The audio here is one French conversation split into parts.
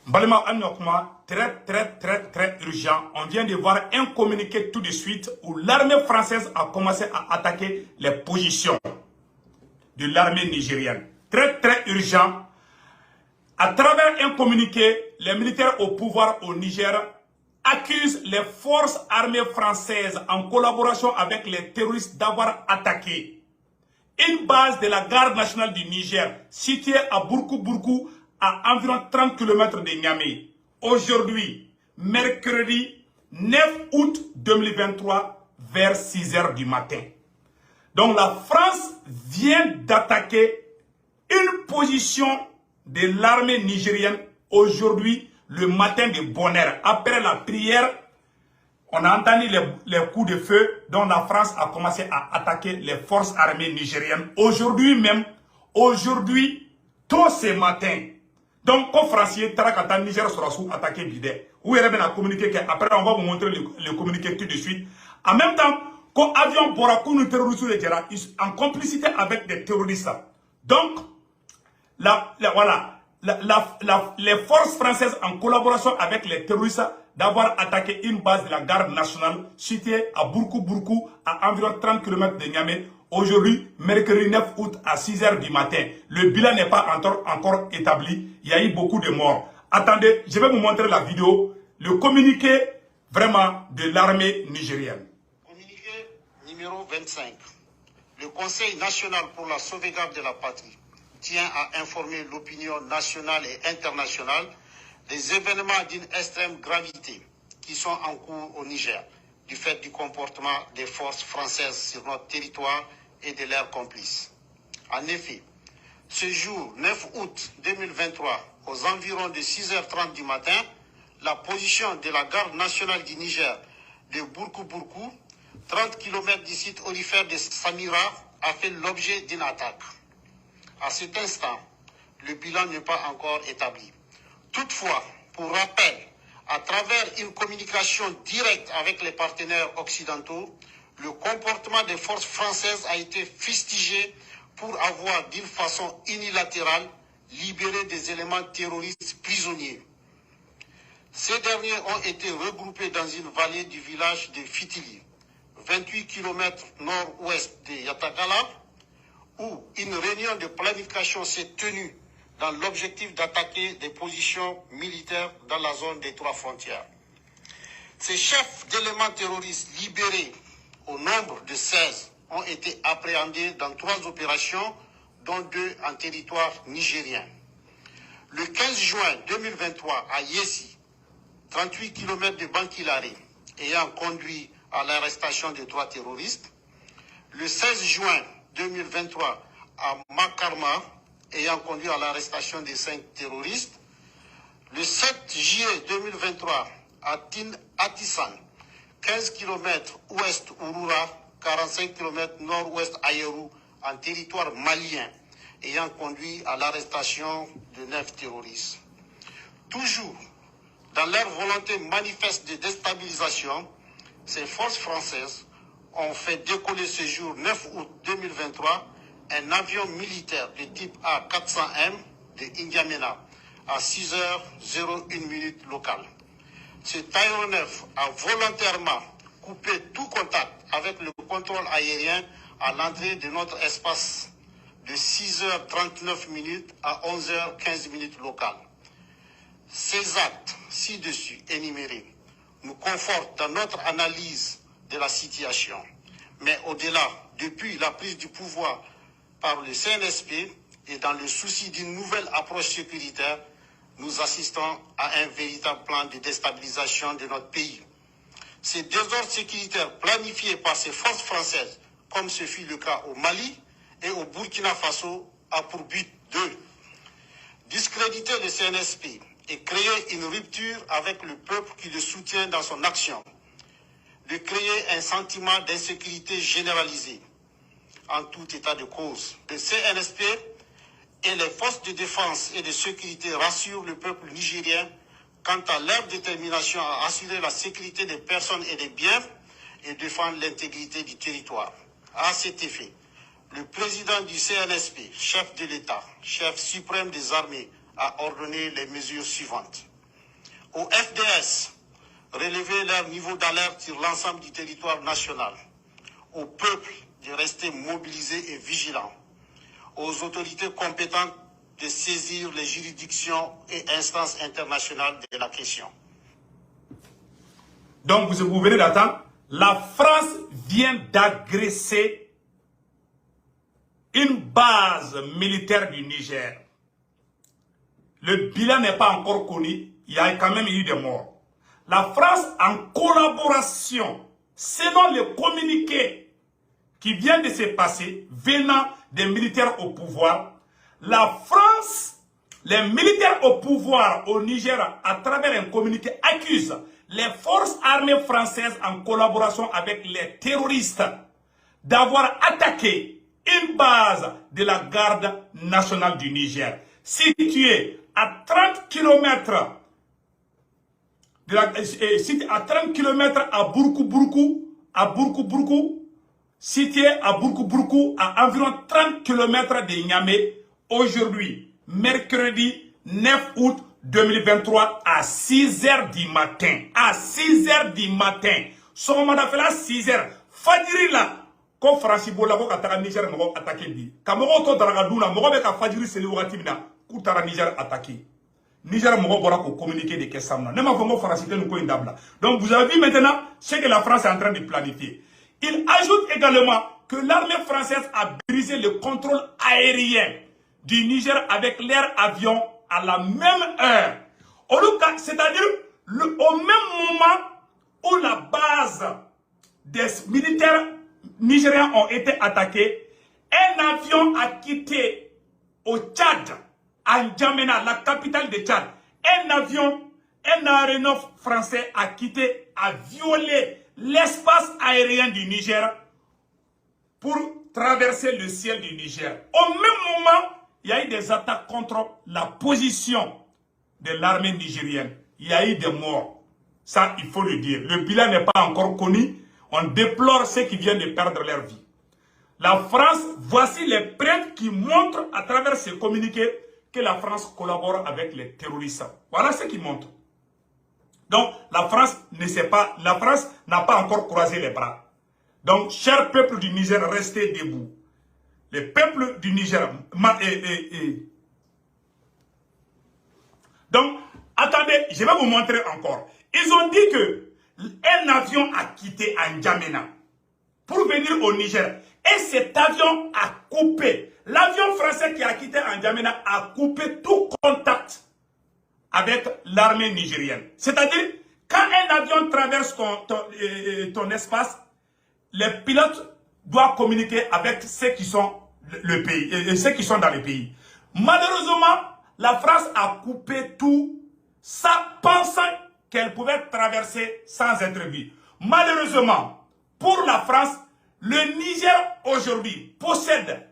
Balima Anyokma, très urgent. On vient de voir un communiqué tout de suite où l'armée française a commencé à attaquer les positions de l'armée nigérienne. Très urgent. À travers un communiqué, les militaires au pouvoir au Niger accusent les forces armées françaises en collaboration avec les terroristes d'avoir attaqué une base de la garde nationale du Niger située à Bourkou, à environ 30 km de Niamey. Aujourd'hui, mercredi 9 août 2023, vers 6 h du matin. Donc la France vient d'attaquer une position de l'armée nigérienne aujourd'hui, le matin de bonne heure. Après la prière, on a entendu les coups de feu dont la France a commencé à attaquer les forces armées nigériennes. Aujourd'hui même, tôt ce matin. Donc, comme Français, Tarakata, Niger sera sous attaqué Bidé. Où il y a communiqué après on va vous montrer le communiqué tout de suite. En même temps, quand avion Borakou nous terroristes en complicité avec des terroristes. Donc, les forces françaises en collaboration avec les terroristes d'avoir attaqué une base de la garde nationale située à Bourkou, à environ 30 km de Niamey. Aujourd'hui, mercredi 9 août à 6 h du matin. Le bilan n'est pas encore établi. Il y a eu beaucoup de morts. Attendez, je vais vous montrer la vidéo. Le communiqué vraiment de l'armée nigérienne. Communiqué numéro 25. Le Conseil national pour la sauvegarde de la patrie tient à informer l'opinion nationale et internationale des événements d'une extrême gravité qui sont en cours au Niger, du fait du comportement des forces françaises sur notre territoire et de leurs complices. En effet, ce jour 9 août 2023, aux environs de 6 h 30 du matin, la position de la garde nationale du Niger de Bourkou, 30 km du site aurifère de Samira, a fait l'objet d'une attaque. À cet instant, le bilan n'est pas encore établi. Toutefois, pour rappel, à travers une communication directe avec les partenaires occidentaux, le comportement des forces françaises a été fustigé pour avoir d'une façon unilatérale libéré des éléments terroristes prisonniers. Ces derniers ont été regroupés dans une vallée du village de Fitili, 28 km nord-ouest de Yatakala, où une réunion de planification s'est tenue dans l'objectif d'attaquer des positions militaires dans la zone des 3 frontières. Ces chefs d'éléments terroristes libérés, au nombre de 16, ont été appréhendés dans 3 opérations, dont 2 en territoire nigérien. Le 15 juin 2023, à Yessi, 38 km de Bankilare, ayant conduit à l'arrestation de 3 terroristes. Le 16 juin 2023, à Makarma, ayant conduit à l'arrestation de 5 terroristes. Le 7 juillet 2023, à Atissan, 15 km ouest Urura, 45 km nord-ouest Ayerou, en territoire malien, ayant conduit à l'arrestation de 9 terroristes. Toujours dans leur volonté manifeste de déstabilisation, ces forces françaises ont fait décoller ce jour 9 août 2023 un avion militaire de type A400M de N'Djamena à 6 h 01 locale. Cet aéronef a volontairement coupé tout contact avec le contrôle aérien à l'entrée de notre espace de 6 h 39 à 11 h 15 locale. Ces actes ci-dessus énumérés nous confortent dans notre analyse de la situation. Mais au-delà, depuis la prise du pouvoir par le CNSP et dans le souci d'une nouvelle approche sécuritaire, nous assistons à un véritable plan de déstabilisation de notre pays. Ces désordres sécuritaires planifiés par ces forces françaises, comme ce fut le cas au Mali et au Burkina Faso, a pour but de discréditer le CNSP et créer une rupture avec le peuple qui le soutient dans son action, de créer un sentiment d'insécurité généralisée. En tout état de cause, le CNSP et les forces de défense et de sécurité rassurent le peuple nigérien quant à leur détermination à assurer la sécurité des personnes et des biens et défendre l'intégrité du territoire. À cet effet, le président du CNSP, chef de l'État, chef suprême des armées, a ordonné les mesures suivantes. Au FDS, relever leur niveau d'alerte sur l'ensemble du territoire national. Au peuple de rester mobilisé et vigilant. Aux autorités compétentes de saisir les juridictions et instances internationales de la question. Donc, vous venez d'attendre, la France vient d'agresser une base militaire du Niger. Le bilan n'est pas encore connu, il y a quand même eu des morts. La France, en collaboration, selon le communiqué qui vient de se passer, venant des militaires au pouvoir, la France, les militaires au pouvoir au Niger, à travers un communiqué, accusent les forces armées françaises en collaboration avec les terroristes d'avoir attaqué une base de la garde nationale du Niger, située à 30 km à Bourkou, situé à Bourkou, à environ 30 km de Niamey, aujourd'hui, mercredi 9 août 2023, à 6 h du matin. À 6 h du matin. Son mandat fait là 6 h. Fadjiri là, comme Francis Bola, ko kataka Niger moko attaqué bi. Kamoko to daragaduna, moko be ka Fadjiri seli wakati bina, kutara Niger attaqué. Niger moko bora ko communiquer des questions. Ne m'a vraiment Francis nous ko indabla. Donc vous avez vu maintenant ce que la France est en train de planifier. Il ajoute également que l'armée française a brisé le contrôle aérien du Niger avec l'air avion à la même heure. C'est-à-dire au même moment où la base des militaires nigériens ont été attaqués, un avion a quitté au Tchad, à N'Djamena, la capitale de Tchad. Un aéronef français a violé l'espace aérien du Niger pour traverser le ciel du Niger. Au même moment, il y a eu des attaques contre la position de l'armée nigérienne. Il y a eu des morts. Ça, il faut le dire. Le bilan n'est pas encore connu. On déplore ceux qui viennent de perdre leur vie. La France, voici les preuves qui montrent à travers ces communiqués que la France collabore avec les terroristes. Voilà ce qui montre. Donc, la France n'a pas encore croisé les bras. Donc, cher peuple du Niger, restez debout. Le peuple du Niger... Donc, attendez, je vais vous montrer encore. Ils ont dit que un avion a quitté N'Djamena pour venir au Niger. Et cet avion a coupé. L'avion français qui a quitté N'Djamena a coupé tout contact avec l'armée nigérienne. C'est-à-dire, quand un avion traverse ton espace, les pilotes doivent communiquer avec ceux qui sont ceux qui sont dans le pays. Malheureusement, la France a coupé tout, ça pensant qu'elle pouvait traverser sans être vue. Malheureusement, pour la France, le Niger aujourd'hui possède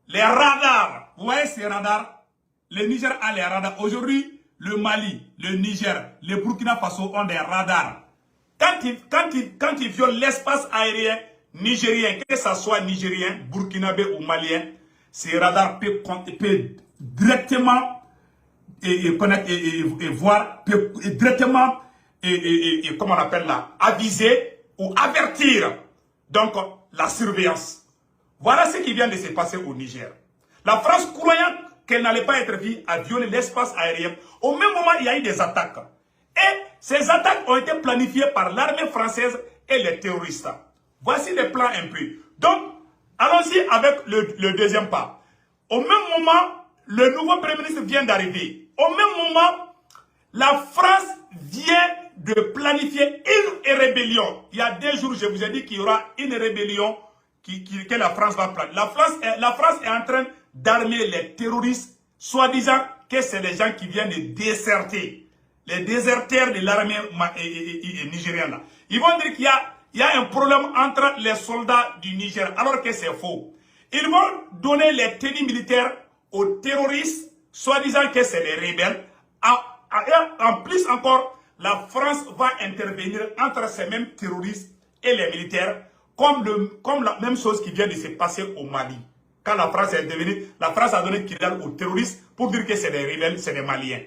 les radars. Vous voyez ces radars? Le Niger a les radars. Aujourd'hui, le Mali, le Niger, le Burkina Faso ont des radars. Quand ils violent l'espace aérien nigérien, que ce soit nigérien, burkinabé ou malien, ces radars peuvent directement voir, directement, comment on appelle là, aviser ou avertir donc la surveillance. Voilà ce qui vient de se passer au Niger. La France, croyant qu'elle n'allait pas être vue, a violé l'espace aérien. Au même moment, il y a eu des attaques. Et ces attaques ont été planifiées par l'armée française et les terroristes. Voici les plans un peu. Donc, allons-y avec le deuxième pas. Au même moment, le nouveau Premier ministre vient d'arriver. Au même moment, la France vient de planifier une rébellion. Il y a 2 jours, je vous ai dit qu'il y aura une rébellion que la France va planifier. La France est en train d'armer les terroristes, soi-disant que c'est les gens qui viennent de déserter. Les déserteurs de l'armée nigérienne. Ils vont dire qu'il y a un problème entre les soldats du Niger, alors que c'est faux. Ils vont donner les tenues militaires aux terroristes, soi-disant que c'est les rebelles. En plus encore, la France va intervenir entre ces mêmes terroristes et les militaires, comme la même chose qui vient de se passer au Mali. Quand la France est intervenue, la France a donné Kidal aux terroristes pour dire que c'est des rebelles, c'est des Maliens.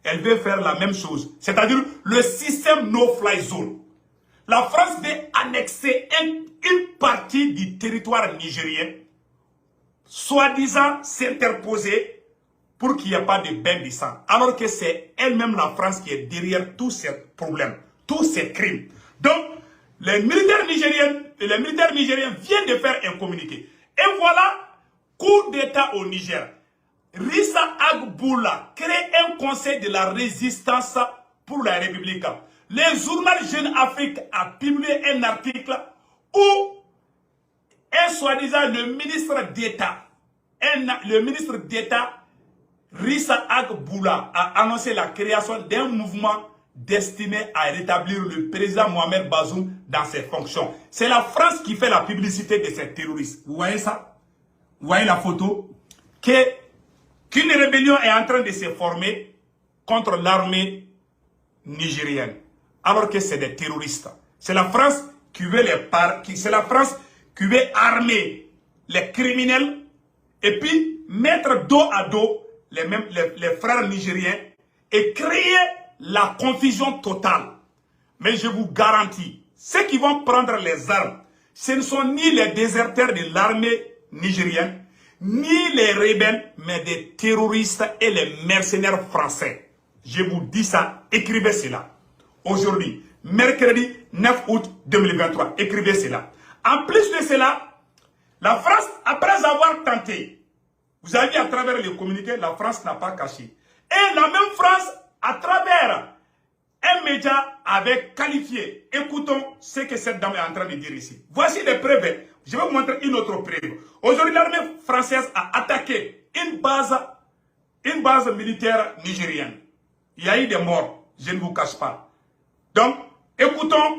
elle veut faire la même chose. C'est-à-dire le système no-fly zone. La France veut annexer une partie du territoire nigérien, soi-disant s'interposer pour qu'il n'y ait pas de bain de sang. Alors que c'est elle-même la France qui est derrière tous ces problèmes, tous ces crimes. Donc, les militaires nigériens viennent de faire un communiqué. Et voilà, coup d'État au Niger. Rissa Agboula crée un conseil de la résistance pour la République. Le journal Jeune Afrique a publié un article où un soi-disant le ministre d'État, Rissa Agboula, a annoncé la création d'un mouvement destiné à rétablir le président Mohamed Bazoum dans ses fonctions. C'est la France qui fait la publicité de ces terroristes. Vous voyez ça? Vous voyez la photo? Qu'une rébellion est en train de se former contre l'armée nigérienne. Alors que c'est des terroristes. C'est la France qui veut c'est la France qui veut armer les criminels et puis mettre dos à dos les frères nigériens et créer la confusion totale. Mais je vous garantis, ceux qui vont prendre les armes, ce ne sont ni les déserteurs de l'armée nigérienne, ni les rebelles, mais des terroristes et les mercenaires français. Je vous dis ça, écrivez cela. Aujourd'hui, mercredi 9 août 2023, écrivez cela. En plus de cela, la France, après avoir tenté, vous avez vu à travers les communiqués, la France n'a pas caché. Et la même France, à travers un média, avait qualifié. Écoutons ce que cette dame est en train de dire ici. Voici les preuves. Je vais vous montrer une autre preuve. Aujourd'hui, l'armée française a attaqué une base militaire nigérienne. Il y a eu des morts, je ne vous cache pas. Donc, écoutons